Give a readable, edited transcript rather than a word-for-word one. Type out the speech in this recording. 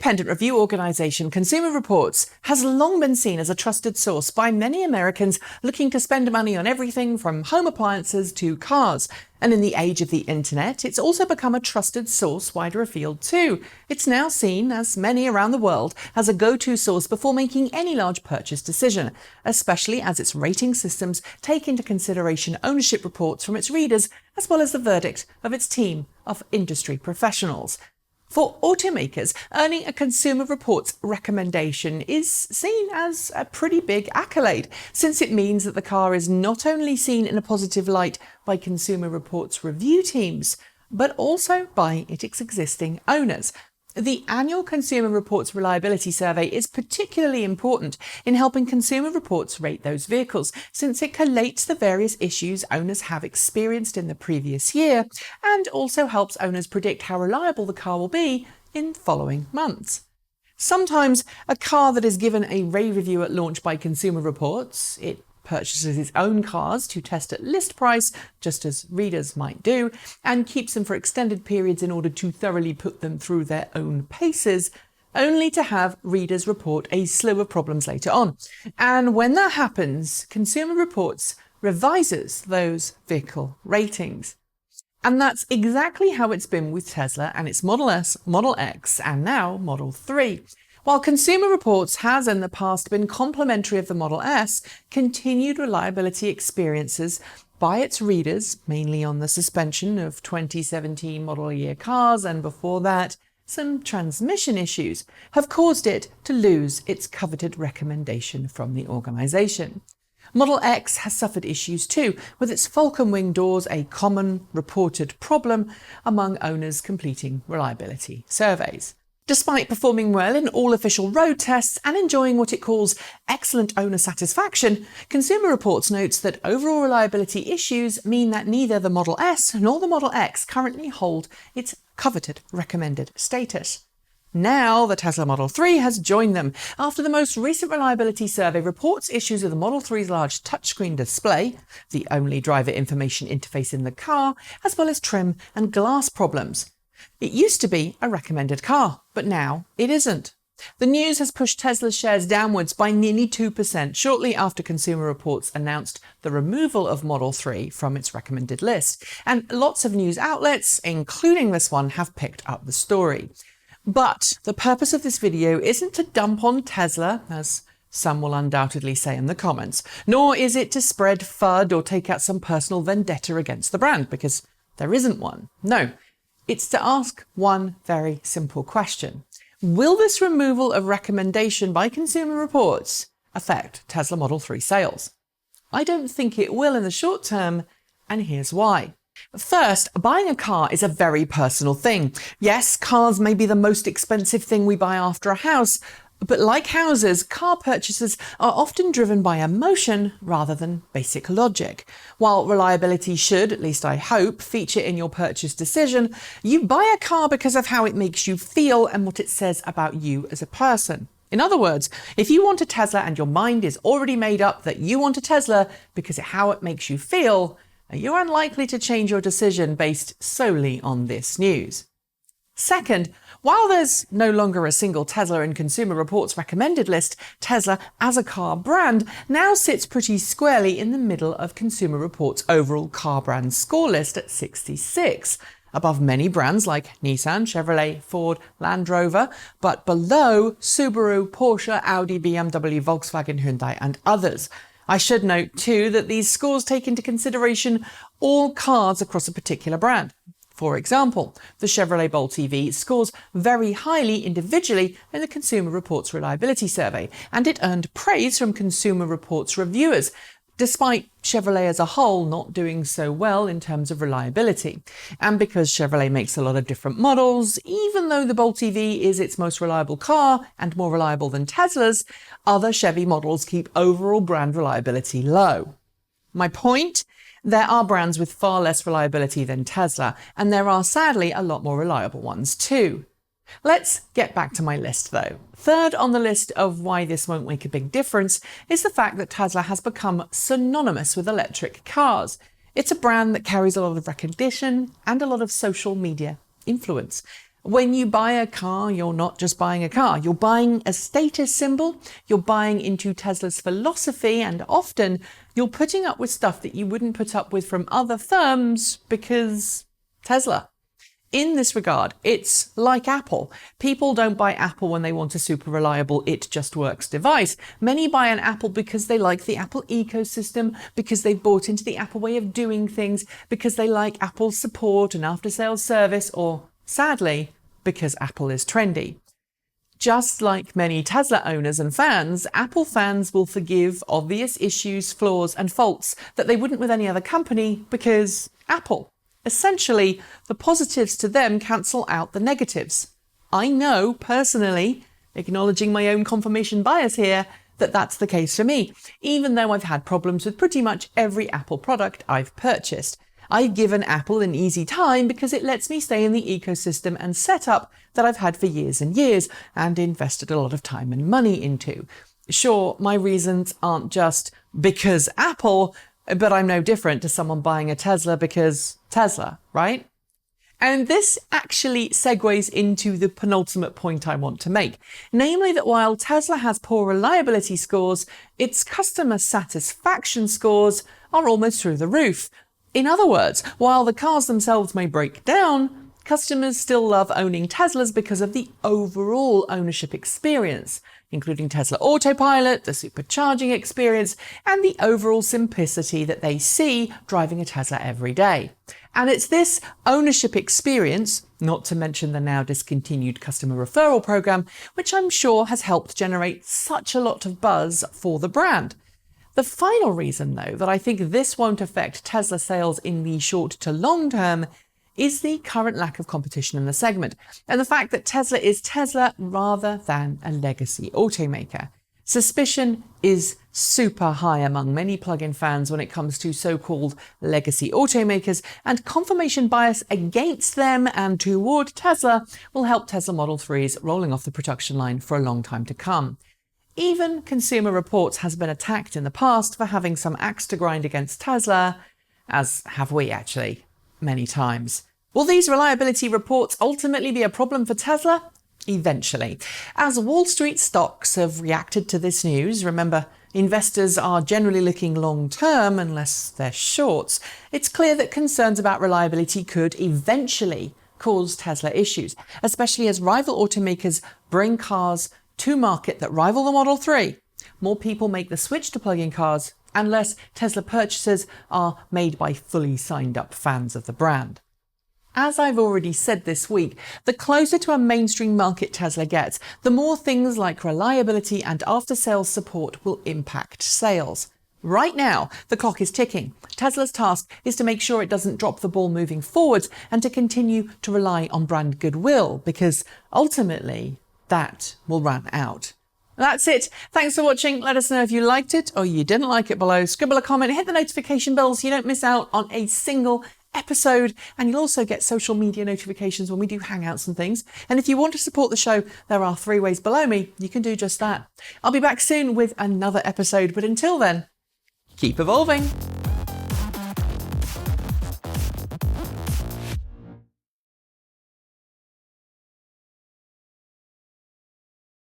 independent review organisation Consumer Reports has long been seen as a trusted source by many Americans looking to spend money on everything from home appliances to cars. And in the age of the internet, it's also become a trusted source wider afield too. It's now seen, as many around the world, as a go-to source before making any large purchase decision, especially as its rating systems take into consideration ownership reports from its readers, as well as the verdict of its team of industry professionals. For automakers, earning a Consumer Reports recommendation is seen as a pretty big accolade, since it means that the car is not only seen in a positive light by Consumer Reports review teams, but also by its existing owners. The annual Consumer Reports Reliability Survey is particularly important in helping Consumer Reports rate those vehicles, since it collates the various issues owners have experienced in the previous year and also helps owners predict how reliable the car will be in following months. Sometimes a car that is given a rave review at launch by Consumer Reports, it purchases its own cars to test at list price, just as readers might do, and keeps them for extended periods in order to thoroughly put them through their own paces, only to have readers report a slew of problems later on. And when that happens, Consumer Reports revises those vehicle ratings. And that's exactly how it's been with Tesla and its Model S, Model X, and now Model 3. While Consumer Reports has in the past been complimentary of the Model S, continued reliability experiences by its readers, mainly on the suspension of 2017 model year cars and before that, some transmission issues, have caused it to lose its coveted recommendation from the organisation. Model X has suffered issues too, with its falcon wing doors a common reported problem among owners completing reliability surveys. Despite performing well in all official road tests and enjoying what it calls excellent owner satisfaction, Consumer Reports notes that overall reliability issues mean that neither the Model S nor the Model X currently hold its coveted recommended status. Now the Tesla Model 3 has joined them after the most recent reliability survey reports issues with the Model 3's large touchscreen display, the only driver information interface in the car, as well as trim and glass problems. It used to be a recommended car, but now it isn't. The news has pushed Tesla's shares downwards by nearly 2% shortly after Consumer Reports announced the removal of Model 3 from its recommended list, and lots of news outlets, including this one, have picked up the story. But the purpose of this video isn't to dump on Tesla, as some will undoubtedly say in the comments, nor is it to spread FUD or take out some personal vendetta against the brand, because there isn't one. No. It's to ask one very simple question. Will this removal of recommendation by Consumer Reports affect Tesla Model 3 sales? I don't think it will in the short term, and here's why. First, buying a car is a very personal thing. Yes, cars may be the most expensive thing we buy after a house, but like houses, car purchases are often driven by emotion rather than basic logic. While reliability should, at least I hope, feature in your purchase decision, you buy a car because of how it makes you feel and what it says about you as a person. In other words, if you want a Tesla and your mind is already made up that you want a Tesla because of how it makes you feel, you're unlikely to change your decision based solely on this news. Second, while there's no longer a single Tesla in Consumer Reports recommended list, Tesla as a car brand now sits pretty squarely in the middle of Consumer Reports' overall car brand score list at 66, above many brands like Nissan, Chevrolet, Ford, Land Rover, but below Subaru, Porsche, Audi, BMW, Volkswagen, Hyundai and others. I should note too that these scores take into consideration all cars across a particular brand. For example, the Chevrolet Bolt EV scores very highly individually in the Consumer Reports Reliability Survey, and it earned praise from Consumer Reports reviewers, despite Chevrolet as a whole not doing so well in terms of reliability. And because Chevrolet makes a lot of different models, even though the Bolt EV is its most reliable car and more reliable than Tesla's, other Chevy models keep overall brand reliability low. My point? There are brands with far less reliability than Tesla, and there are sadly a lot more reliable ones too. Let's get back to my list though. Third on the list of why this won't make a big difference is the fact that Tesla has become synonymous with electric cars. It's a brand that carries a lot of recognition and a lot of social media influence. When you buy a car, you're not just buying a car, you're buying a status symbol, you're buying into Tesla's philosophy, and often you're putting up with stuff that you wouldn't put up with from other firms because Tesla. In this regard, it's like Apple. People don't buy Apple when they want a super reliable, it just works device. Many buy an Apple because they like the Apple ecosystem, because they've bought into the Apple way of doing things, because they like Apple's support and after-sales service, or sadly, because Apple is trendy. Just like many Tesla owners and fans, Apple fans will forgive obvious issues, flaws, and faults that they wouldn't with any other company because Apple. Essentially, the positives to them cancel out the negatives. I know, personally, acknowledging my own confirmation bias here, that that's the case for me, even though I've had problems with pretty much every Apple product I've purchased. I've given Apple an easy time because it lets me stay in the ecosystem and setup that I've had for years and years and invested a lot of time and money into. Sure, my reasons aren't just because Apple, but I'm no different to someone buying a Tesla because Tesla, right? And this actually segues into the penultimate point I want to make, namely that while Tesla has poor reliability scores, its customer satisfaction scores are almost through the roof. In other words, while the cars themselves may break down, customers still love owning Teslas because of the overall ownership experience, including Tesla Autopilot, the supercharging experience, and the overall simplicity that they see driving a Tesla every day. And it's this ownership experience, not to mention the now discontinued customer referral program, which I'm sure has helped generate such a lot of buzz for the brand. The final reason, though, that I think this won't affect Tesla sales in the short to long term is the current lack of competition in the segment, and the fact that Tesla is Tesla rather than a legacy automaker. Suspicion is super high among many plug-in fans when it comes to so-called legacy automakers, and confirmation bias against them and toward Tesla will help Tesla Model 3s rolling off the production line for a long time to come. Even Consumer Reports has been attacked in the past for having some axe to grind against Tesla, as have we actually, many times. Will these reliability reports ultimately be a problem for Tesla? Eventually. As Wall Street stocks have reacted to this news, remember, investors are generally looking long-term unless they're shorts, it's clear that concerns about reliability could eventually cause Tesla issues, especially as rival automakers bring cars to market that rival the Model 3. More people make the switch to plug-in cars, and less Tesla purchases are made by fully signed-up fans of the brand. As I've already said this week, the closer to a mainstream market Tesla gets, the more things like reliability and after-sales support will impact sales. Right now, the clock is ticking. Tesla's task is to make sure it doesn't drop the ball moving forwards and to continue to rely on brand goodwill, because ultimately, that will run out. That's it. Thanks for watching. Let us know if you liked it or you didn't like it below. Scribble a comment, hit the notification bell so you don't miss out on a single episode, and you'll also get social media notifications when we do hangouts and things. And if you want to support the show, there are 3 ways below me. You can do just that. I'll be back soon with another episode, but until then, keep evolving.